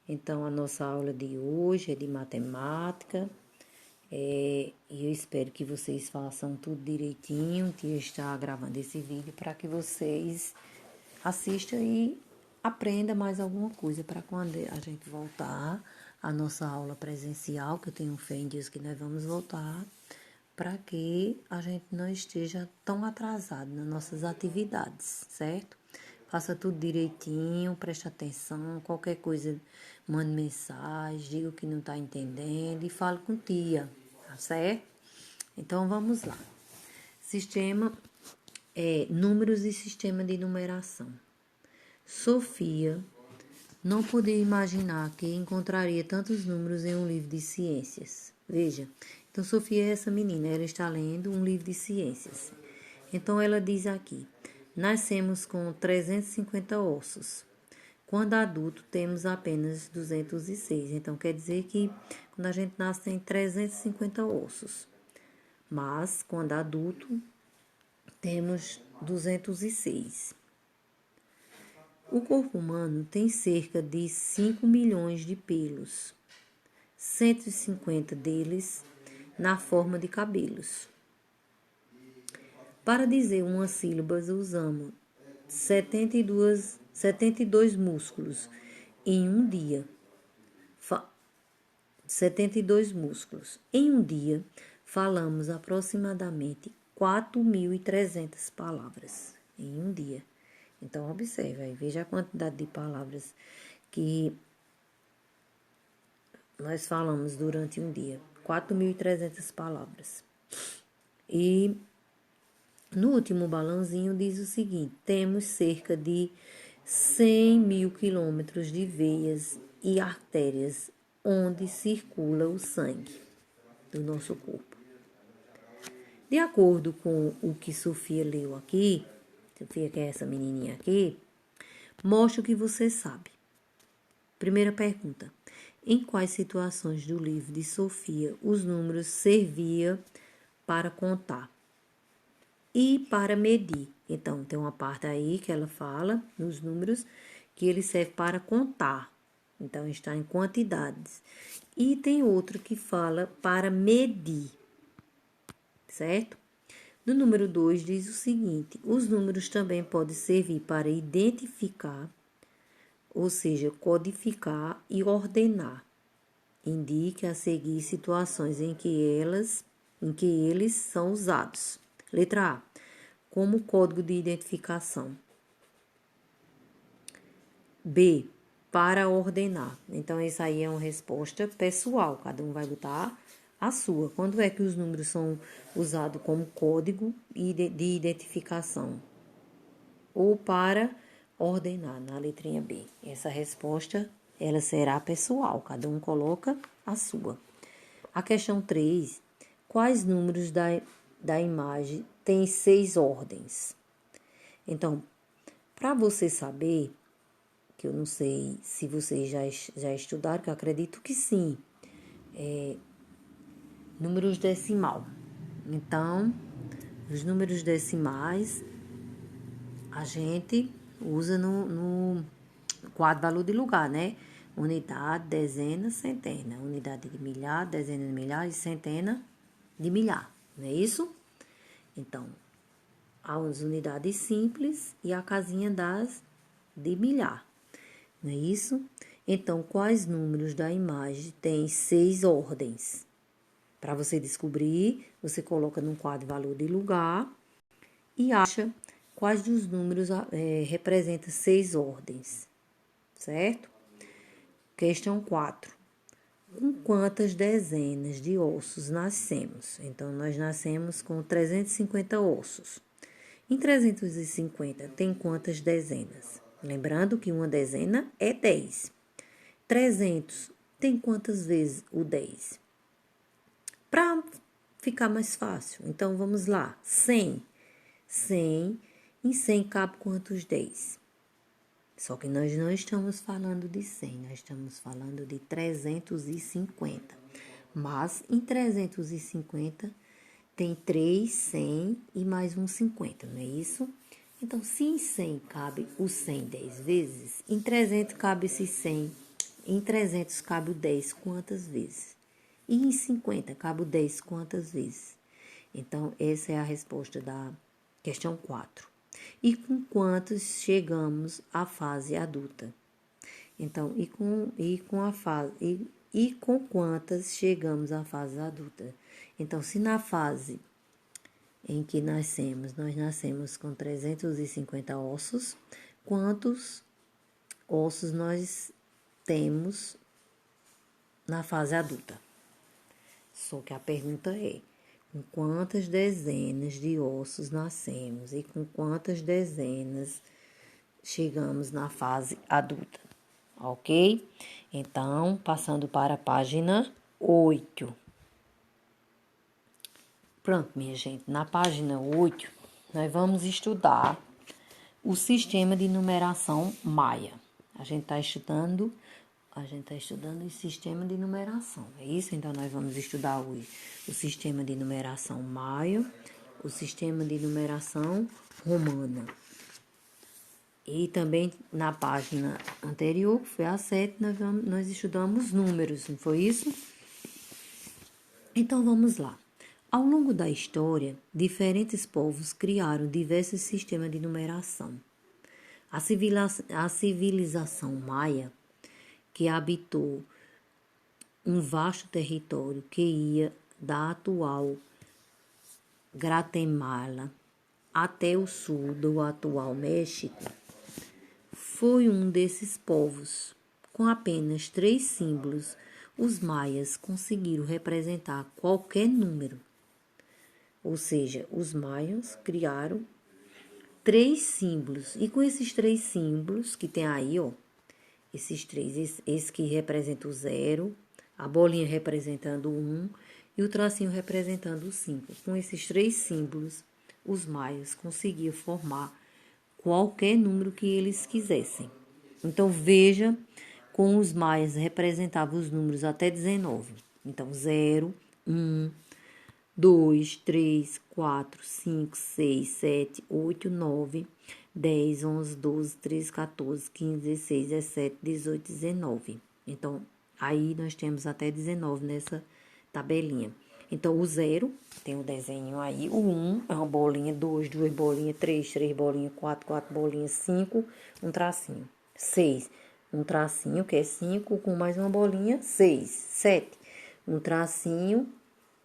Então, a nossa aula de hoje é de matemática. E eu espero que vocês façam tudo direitinho. Que eu estou gravando esse vídeo para que vocês assistam e aprendam mais alguma coisa para quando a gente voltar à nossa aula presencial, que eu tenho fé em Deus que nós vamos voltar, para que a gente não esteja tão atrasado nas nossas atividades, certo? Faça tudo direitinho, preste atenção, qualquer coisa, mande mensagem, diga o que não está entendendo e fale com tia, tá certo? Então, vamos lá. Números e sistema de numeração. Sofia não podia imaginar que encontraria tantos números em um livro de ciências. Veja, então Sofia é essa menina, ela está lendo um livro de ciências. Então ela diz aqui: nascemos com 350 ossos. Quando adulto, temos apenas 206. Então, quer dizer que quando a gente nasce, tem 350 ossos. Mas, quando adulto, temos 206. O corpo humano tem cerca de 5 milhões de pelos, 150 deles na forma de cabelos. Para dizer uma sílaba, usamos 72 músculos em um dia. 72 músculos. Em um dia, falamos aproximadamente 4.300 palavras. Em um dia. Então, observe aí, veja a quantidade de palavras que nós falamos durante um dia. 4.300 palavras. E no último balãozinho diz o seguinte: temos cerca de 100 mil quilômetros de veias e artérias onde circula o sangue do nosso corpo. De acordo com o que Sofia leu aqui, Sofia, que é essa menininha aqui, mostra o que você sabe. Primeira pergunta: em quais situações do livro de Sofia os números serviam para contar e para medir? Então, tem uma parte aí que ela fala nos números que ele serve para contar. Então, está em quantidades. E tem outro que fala para medir, certo? No número 2 diz o seguinte: os números também podem servir para identificar, ou seja, codificar e ordenar. Indique a seguir situações em que eles são usados. Letra A, como código de identificação. B, para ordenar. Então, essa aí é uma resposta pessoal, cada um vai botar a sua. Quando é que os números são usados como código de identificação? Ou para ordenar, na letrinha B. Essa resposta, ela será pessoal, cada um coloca a sua. A questão 3, quais números da imagem têm 6 ordens? Então, para você saber, que eu não sei se vocês já estudaram, que eu acredito que sim, números decimal. Então, os números decimais a gente usa no quadro valor de lugar, né? Unidade, dezena, centena. Unidade de milhar, dezena de milhar e centena de milhar, não é isso? Então, há as unidades simples e a casinha de milhar, não é isso? Então, quais números da imagem têm 6 ordens? Para você descobrir, você coloca num quadro valor de lugar e acha quais dos números representam 6 ordens, certo? Questão 4. Com quantas dezenas de ossos nascemos? Então, nós nascemos com 350 ossos. Em 350, tem quantas dezenas? Lembrando que uma dezena é 10. 300 tem quantas vezes o 10? Para ficar mais fácil, então vamos lá. 100. 100, em 100 cabe quantos 10? Só que nós não estamos falando de 100, nós estamos falando de 350. Mas em 350 tem 3 100 e mais um 50, não é isso? Então, se em 100 cabe o 100 10 vezes, em 300 cabe esse 100 Em 300 cabe o 10 quantas vezes? E em 50 cabe o 10 quantas vezes? Então, essa é a resposta da questão 4. E com quantos chegamos à fase adulta? Então, com quantas chegamos à fase adulta? Então, se na fase em que nós nascemos com 350 ossos, quantos ossos nós temos na fase adulta? Só que a pergunta é, com quantas dezenas de ossos nascemos e com quantas dezenas chegamos na fase adulta, ok? Então, passando para a página 8. Pronto, minha gente, na página 8, nós vamos estudar o sistema de numeração Maia. A gente está estudando o sistema de numeração, é isso? Então, nós vamos estudar hoje o sistema de numeração Maia, o sistema de numeração romana. E também na página anterior, que foi a 7, nós estudamos números, não foi isso? Então, vamos lá. Ao longo da história, diferentes povos criaram diversos sistemas de numeração. A civilização maia, que habitou um vasto território que ia da atual Guatemala até o sul do atual México, foi um desses povos. Com apenas 3 símbolos, os maias conseguiram representar qualquer número. Ou seja, os maias criaram 3 símbolos. E com esses 3 símbolos que tem aí, ó, esses 3, esse que representa o 0, a bolinha representando o 1 e o tracinho representando o 5. Com esses 3 símbolos, os maias conseguiam formar qualquer número que eles quisessem. Então, veja como os maias representavam os números até 19. Então, 0, 1, 2, 3, 4, 5, 6, 7, 8, 9, 10, 11, 12, 13, 14, 15, 16, 17, 18, 19. Então, aí nós temos até 19 nessa tabelinha. Então, o 0, tem o desenho aí. O 1 é uma bolinha, 2, 2 bolinhas, 3, 3 bolinhas, 4, 4 bolinhas, 5, um tracinho. 6, um tracinho, que é 5, com mais uma bolinha, 6. 7, um tracinho,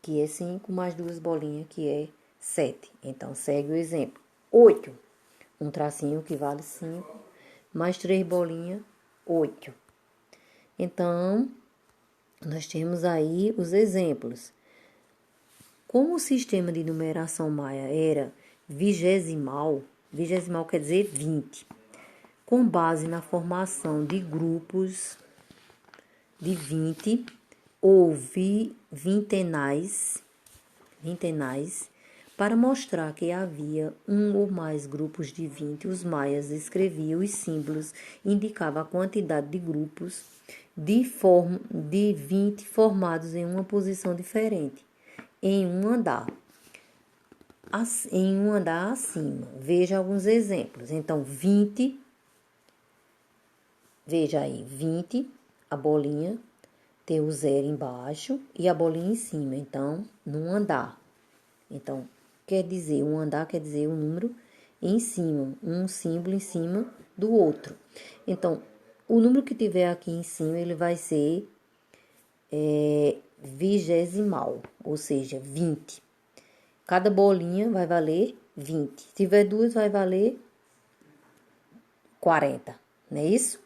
que é 5, mais 2 bolinhas, que é 7. Então, segue o exemplo. 8, um tracinho que vale 5, mais 3 bolinhas, 8. Então, nós temos aí os exemplos. Como o sistema de numeração maia era vigesimal quer dizer 20, com base na formação de grupos de 20, ou vintenais, para mostrar que havia um ou mais grupos de 20, os maias escreviam os símbolos, indicava a quantidade de grupos de 20 formados em uma posição diferente, em um andar acima. Veja alguns exemplos. Então, 20, veja aí, 20, a bolinha tem o 0 embaixo e a bolinha em cima, então, num andar. Então, um andar quer dizer um número em cima, um símbolo em cima do outro. Então, o número que tiver aqui em cima, ele vai ser vigesimal, ou seja, 20. Cada bolinha vai valer 20. Se tiver 2, vai valer 40, não é isso?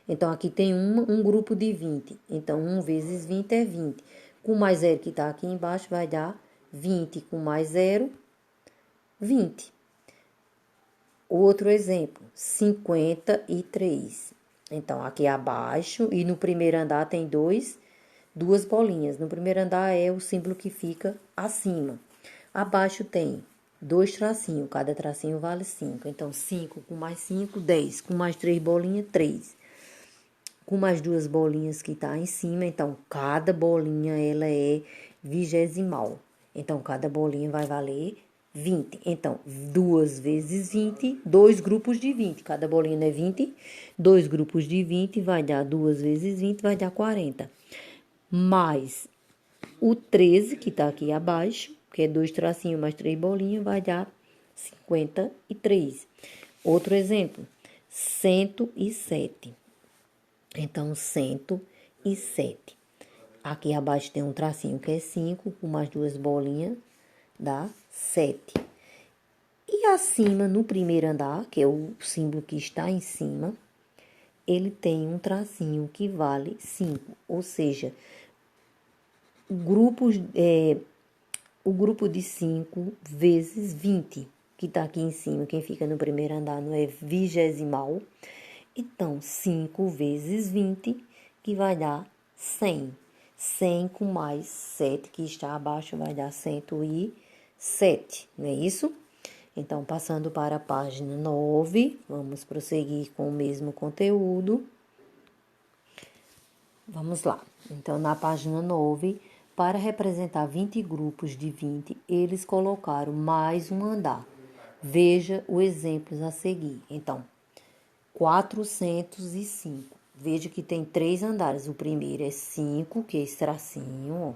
Então, aqui tem um grupo de 20. Então, 1 vezes 20 é 20. Com mais 0 que está aqui embaixo, vai dar 20. Com mais 0, 20. Outro exemplo, 53. Então, aqui abaixo, e no primeiro andar tem duas bolinhas. No primeiro andar é o símbolo que fica acima. Abaixo tem 2 tracinhos, cada tracinho vale 5. Então, 5 com mais 5, 10. Com mais 3 bolinhas, 3. Com mais 2 bolinhas que tá em cima, então, cada bolinha, ela é vigesimal. Então, cada bolinha vai valer 20. Então, 2 vezes 20, 2 grupos de 20. Cada bolinha é 20. 2 grupos de 20 vai dar 2 vezes 20, vai dar 40. Mais o 13, que tá aqui abaixo, que é 2 tracinhos mais 3 bolinhas, vai dar 53. Outro exemplo, 107. Então, 107. Aqui abaixo tem um tracinho que é 5, com mais 2 bolinhas, dá 7. E acima, no primeiro andar, que é o símbolo que está em cima, ele tem um tracinho que vale 5. Ou seja, o grupo de 5 vezes 20, que está aqui em cima, quem fica no primeiro andar não é vigesimal. Então, 5 vezes 20, que vai dar 100. 100 com mais 7, que está abaixo, vai dar 107, não é isso? Então, passando para a página 9, vamos prosseguir com o mesmo conteúdo. Vamos lá. Então, na página 9, para representar 20 grupos de 20, eles colocaram mais um andar. Veja os exemplos a seguir. Então, 405. Veja que tem 3 andares. O primeiro é 5, que é esse tracinho, ó.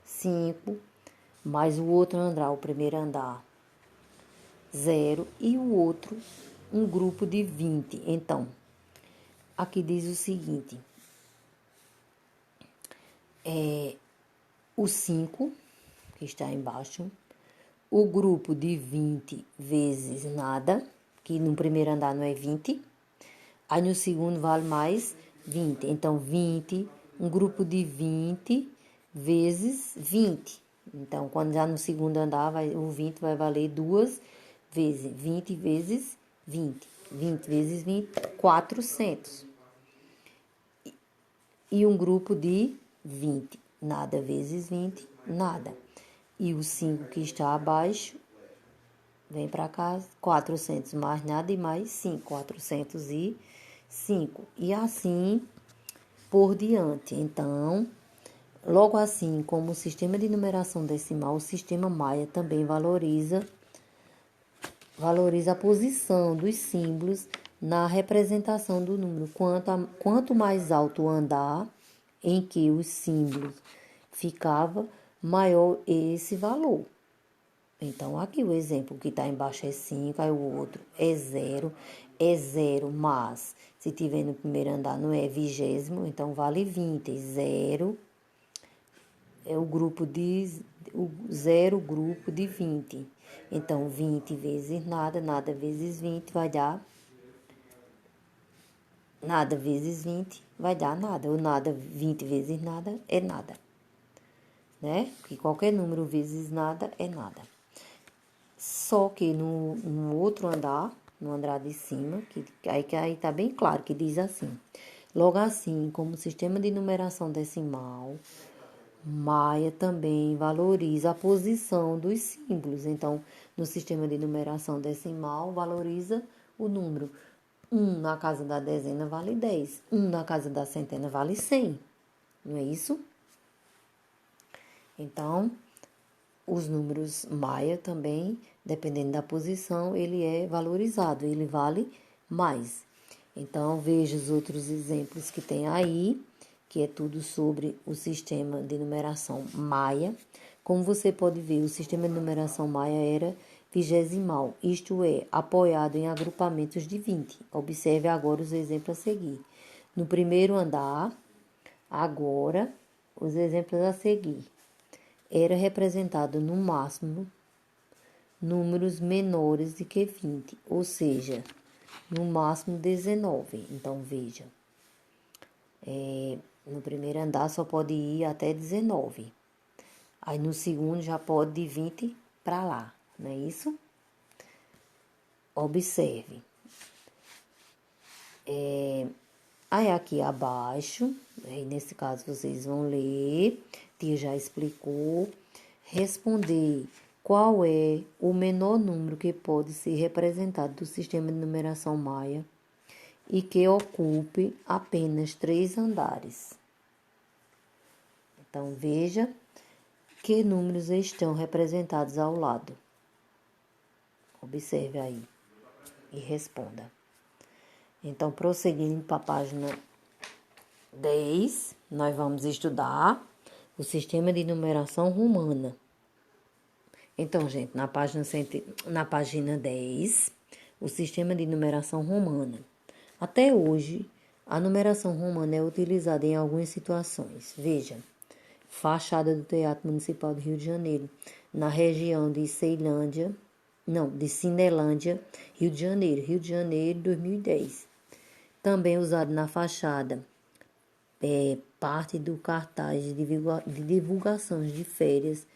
5, mais o outro andar, o primeiro andar, 0, e o outro, um grupo de 20. Então, aqui diz o seguinte, o 5, que está embaixo, o grupo de 20 vezes nada, que no primeiro andar não é 20, aí no segundo vale mais 20. Então, 20, um grupo de 20 vezes 20. Então, quando já no segundo andar, o 20 vai valer 2 vezes. 20 vezes 20. 20 vezes 20, 400. E um grupo de 20. Nada vezes 20, nada. E o 5 que está abaixo, vem para cá, 400 mais nada e mais 5, 405. E assim por diante. Então, logo assim como o sistema de numeração decimal, o sistema Maia também valoriza a posição dos símbolos na representação do número. Quanto mais alto o andar em que os símbolos ficava, maior esse valor. Então, aqui o exemplo que está embaixo é 5, aí o outro é 0. É 0, mas se tiver no primeiro andar não é vigésimo, então vale 20. 0 é o 0 grupo de 20. Então, 20 vezes nada, nada vezes 20 vai dar nada vezes 20 vai dar nada. Ou nada, 20 vezes nada é nada, né? Porque qualquer número vezes nada é nada. Só que no outro andar, no andar de cima, que aí tá bem claro que diz assim. Logo assim, como sistema de numeração decimal, Maia também valoriza a posição dos símbolos. Então, no sistema de numeração decimal, valoriza o número. 1 na casa da dezena vale 10. 1 na casa da centena vale 100. Não é isso? Então, os números Maia também, dependendo da posição, ele é valorizado, ele vale mais. Então, veja os outros exemplos que tem aí, que é tudo sobre o sistema de numeração Maia. Como você pode ver, o sistema de numeração Maia era vigesimal, isto é, apoiado em agrupamentos de 20. Observe agora os exemplos a seguir. No primeiro andar, agora, os exemplos a seguir. Era representado no máximo números menores do que 20, ou seja, no máximo 19. Então, veja, no primeiro andar só pode ir até 19. Aí no segundo já pode de 20 para lá, não é isso? Observe. Aí aqui abaixo, aí nesse caso vocês vão ler, tia já explicou, responder qual é o menor número que pode ser representado do sistema de numeração Maia e que ocupe apenas 3 andares. Então, veja que números estão representados ao lado. Observe aí e responda. Então, prosseguindo para a página 10, nós vamos estudar o sistema de numeração romana. Então, gente, na página 10, o sistema de numeração romana. Até hoje, a numeração romana é utilizada em algumas situações. Veja, fachada do Teatro Municipal do Rio de Janeiro, na região de Cinelândia, Rio de Janeiro, 2010. Também usado na fachada, parte do cartaz de divulgações de férias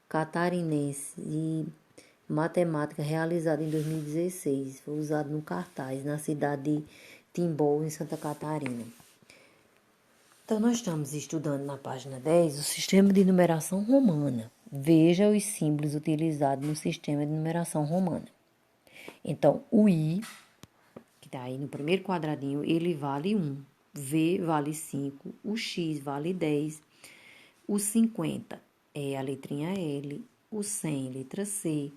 catarinense e matemática realizada em 2016. Foi usado no cartaz na cidade de Timbó, em Santa Catarina. Então, nós estamos estudando na página 10 o sistema de numeração romana. Veja os símbolos utilizados no sistema de numeração romana. Então, o I, que está aí no primeiro quadradinho, ele vale 1. V vale 5. O X vale 10. O 50 é a letrinha L. O 100, letra C.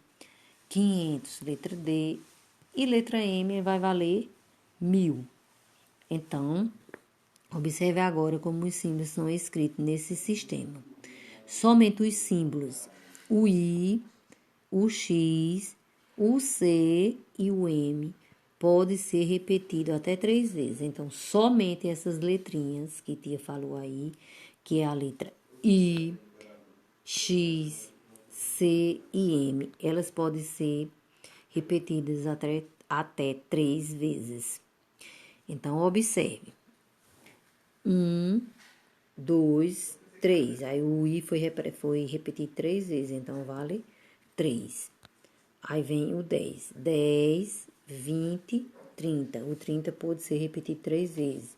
500, letra D. E letra M vai valer 1000. Então, observe agora como os símbolos são escritos nesse sistema. Somente os símbolos, o I, o X, o C e o M, pode ser repetido até 3 vezes. Então, somente essas letrinhas que tia falou aí, que é a letra I, X, C e M, elas podem ser repetidas até 3 vezes. Então, observe. 1, 2, 3. Aí o I foi repetido 3 vezes, então vale 3. Aí vem o 10. 10, 20, 30. O 30 pode ser repetido 3 vezes.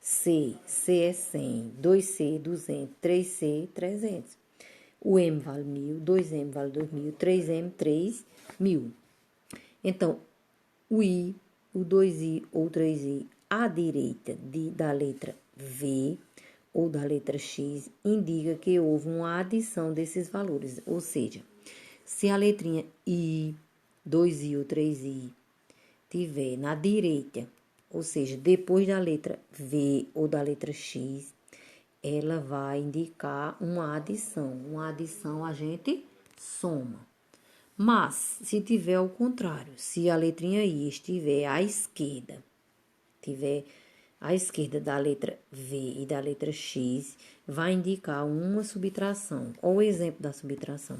C é 100. 2C, 200. 3C, 300. O M vale 1000. 2M vale 2000. 3M, 3000. Então, o I, o 2I ou 3I à direita da letra V ou da letra X indica que houve uma adição desses valores. Ou seja, se a letrinha I, 2I ou 3I tiver na direita, ou seja, depois da letra V ou da letra X, ela vai indicar uma adição. Uma adição a gente soma. Mas, se tiver ao contrário, se a letrinha I estiver à esquerda, tiver à esquerda da letra V e da letra X, vai indicar uma subtração. Olha o exemplo da subtração.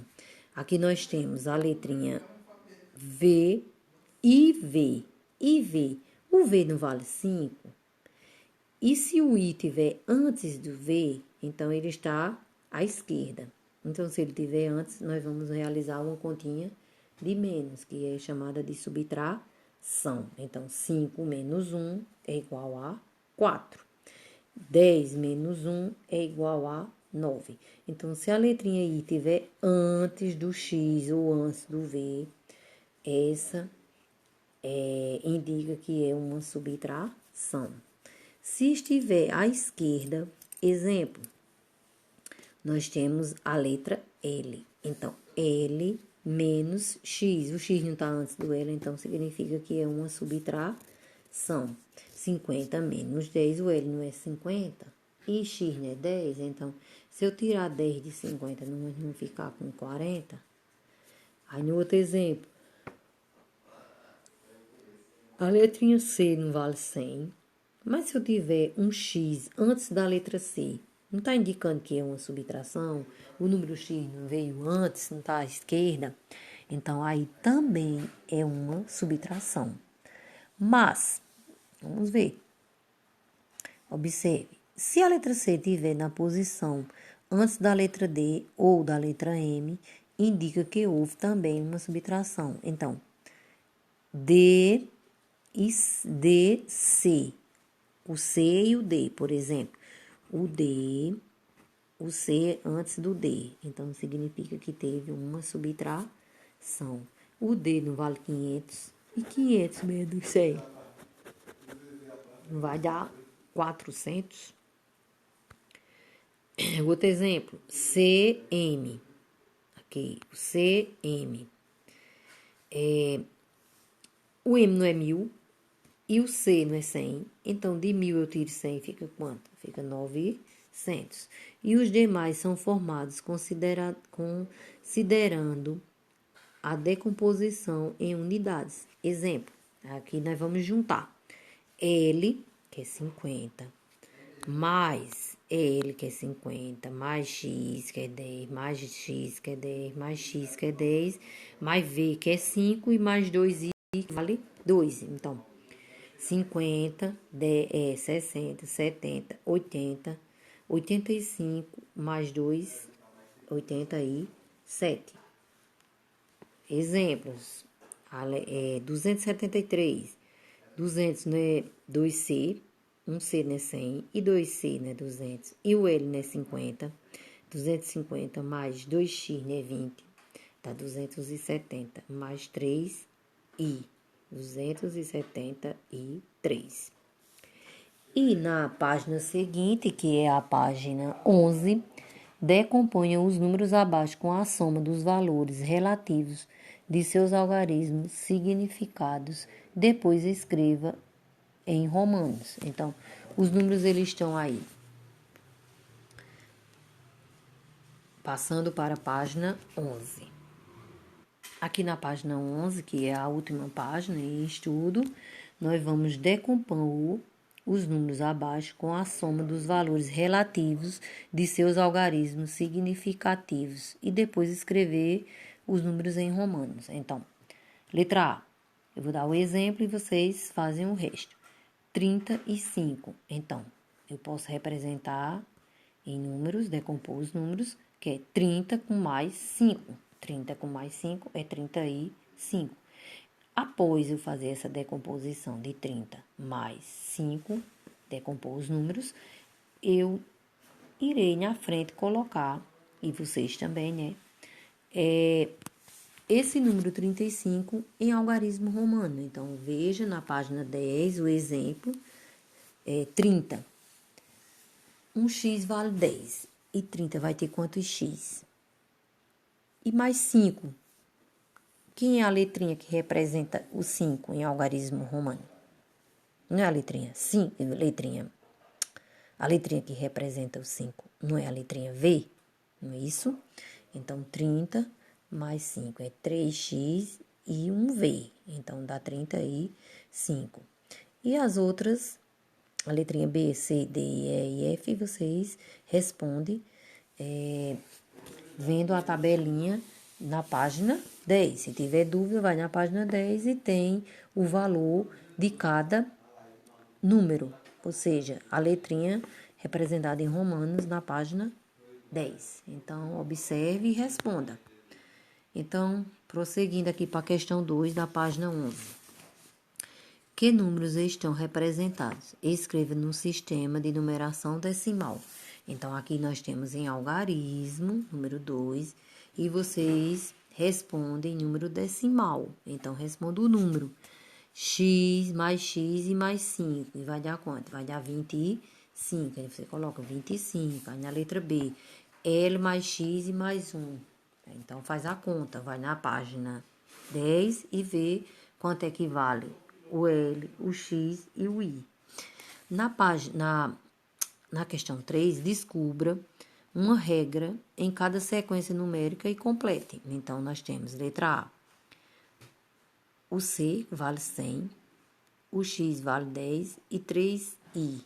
Aqui nós temos a letrinha V e V. E V. O V não vale 5? E se o I estiver antes do V, então ele está à esquerda. Então, se ele estiver antes, nós vamos realizar uma continha de menos, que é chamada de subtração. Então, 5 menos 1 é igual a 4. 10 menos 1 é igual a 9. Então, se a letrinha I estiver antes do X ou antes do V, essa indica que é uma subtração. Se estiver à esquerda, exemplo, nós temos a letra L. Então, L menos X. O X não está antes do L, então significa que é uma subtração. 50 menos 10, o L não é 50 e X não é 10. Então, se eu tirar 10 de 50, não ficar com 40. Aí, no outro exemplo, a letrinha C não vale 100. Mas se eu tiver um X antes da letra C, não está indicando que é uma subtração? O número X não veio antes, não está à esquerda? Então, aí também é uma subtração. Mas, vamos ver. Observe. Se a letra C estiver na posição antes da letra D ou da letra M, indica que houve também uma subtração. Então, D e C. O C e o D, por exemplo. O C antes do D. Então, significa que teve uma subtração. O D não vale 500. E 500 menos 100 não vai dar 400. Outro exemplo. CM. Ok. O CM. O M não é 1000 e o C não é 100. Então, de 1000 eu tiro 100, fica quanto? Fica 900. E os demais são formados considerando a decomposição em unidades. Exemplo, aqui nós vamos juntar L, que é 50, mais L, que é 50, mais X, que é 10, mais X, que é 10, mais X, que é 10, mais V, que é 5, e mais 2I, que vale 2. Então, 50, 10, 60, 70, 80, 85, mais 2, 87. Exemplos, 273, 200 não é 2C, 1C não é 100, e 2C não é 200, e o L não é 50, 250 mais 2X não é 20, dá 270, mais 3I, 273. E na página seguinte, que é a página 11, decomponha os números abaixo com a soma dos valores relativos de seus algarismos significados. Depois escreva em romanos. Então, os números eles estão aí. Passando para a página 11. Aqui na página 11, que é a última página em estudo, nós vamos decompor os números abaixo com a soma dos valores relativos de seus algarismos significativos e depois escrever os números em romanos. Então, letra A, eu vou dar o exemplo e vocês fazem o resto. 35. Então, eu posso representar em números, decompor os números, que é 30 com mais 5. 30 com mais 5 é 35. Após eu fazer essa decomposição de 30 mais 5, decompor os números, eu irei na frente colocar, e vocês também, né? Esse número 35 em algarismo romano. Então, veja na página 10 o exemplo, 30. 1x vale 10 e 30 vai ter quantos x? E mais 5. Quem é a letrinha que representa o 5 em algarismo romano? Não é a letrinha 5, a letrinha que representa o 5, não é a letrinha V? Não é isso? Então, 30 mais 5 é 3x e um V. Então, dá 35. E as outras, a letrinha B, C, D, E e F, vocês respondem vendo a tabelinha na página 10. Se tiver dúvida, vai na página 10 e tem o valor de cada número, ou seja, a letrinha representada em romanos na página 10. Então, observe e responda. Então, prosseguindo aqui para a questão 2 da página 11. Que números estão representados? Escreva no sistema de numeração decimal. Então, aqui nós temos em algarismo, número 2, e vocês respondem número decimal. Então, responda o número. X mais X e mais 5. E vai dar quanto? Vai dar 25. Aí você coloca 25. Aí na letra B, L mais X e mais 1. Então, faz a conta. Vai na página 10 e vê quanto é que vale o L, o X e o I. Na questão 3, descubra uma regra em cada sequência numérica e complete. Então, nós temos letra A. O C vale 100, o X vale 10 e 3I.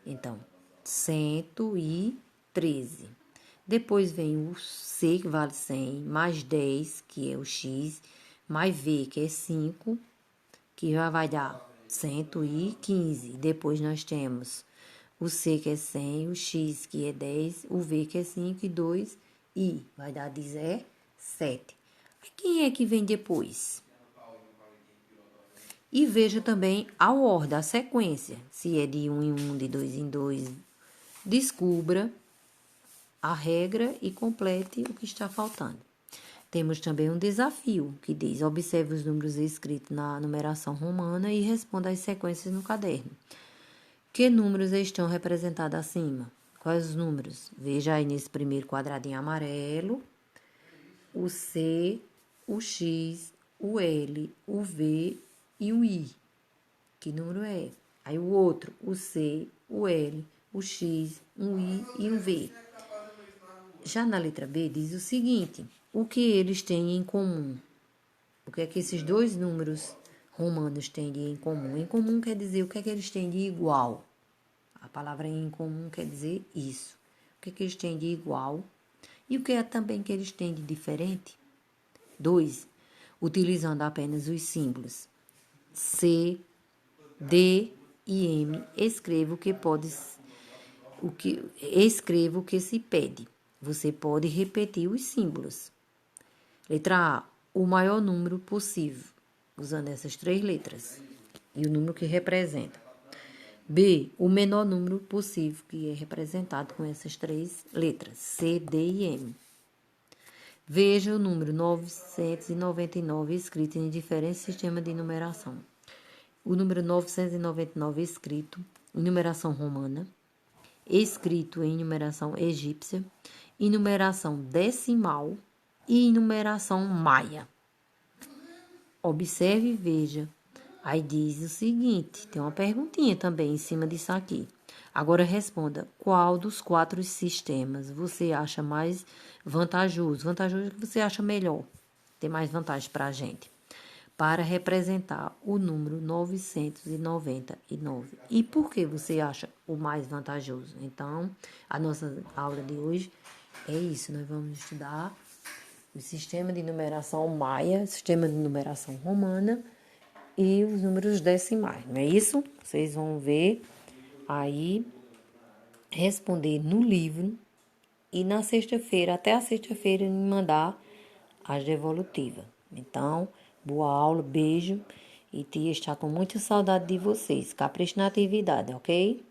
Então, 113. Depois vem o C, que vale 100, mais 10, que é o X, mais V, que é 5, que já vai dar 115. Depois nós temos o C, que é 100, o X, que é 10, o V, que é 5 e 2I. Vai dar 17. Quem é que vem depois? E veja também a ordem, a sequência. Se é de 1 em 1, de 2 em 2. Descubra a regra e complete o que está faltando. Temos também um desafio que diz: observe os números escritos na numeração romana e responda as sequências no caderno. Que números estão representados acima? Quais os números? Veja aí nesse primeiro quadradinho amarelo: o C, o X, o L, o V e o I. Que número é? Aí o outro, o C, o L, o X, um I e um V. Já na letra B diz o seguinte: o que eles têm em comum? O que é que esses dois números romanos têm em comum? Em comum quer dizer o que é que eles têm de igual. A palavra em comum quer dizer isso. O que é que eles têm de igual? E o que é também que eles têm de diferente? 2. Utilizando apenas os símbolos C, D e M, escreva escreva o que se pede. Você pode repetir os símbolos. Letra A, o maior número possível, usando essas 3 letras e o número que representa. B, o menor número possível, que é representado com essas 3 letras, C, D e M. Veja o número 999 escrito em diferentes sistemas de numeração. O número 999 escrito em numeração romana, escrito em numeração egípcia, em numeração decimal e em numeração maia. Observe e veja. Aí diz o seguinte, tem uma perguntinha também em cima disso aqui. Agora responda, qual dos 4 sistemas você acha mais vantajoso? Vantajoso é que você acha melhor, tem mais vantagem para a gente, para representar o número 999. E por que você acha o mais vantajoso? Então, a nossa aula de hoje é isso. Nós vamos estudar o sistema de numeração maia, sistema de numeração romana e os números decimais, não é isso? Vocês vão ver aí, responder no livro e na sexta-feira, até a sexta-feira, me mandar as devolutivas. Então, boa aula, beijo e tia está com muita saudade de vocês. Capricho na atividade, ok?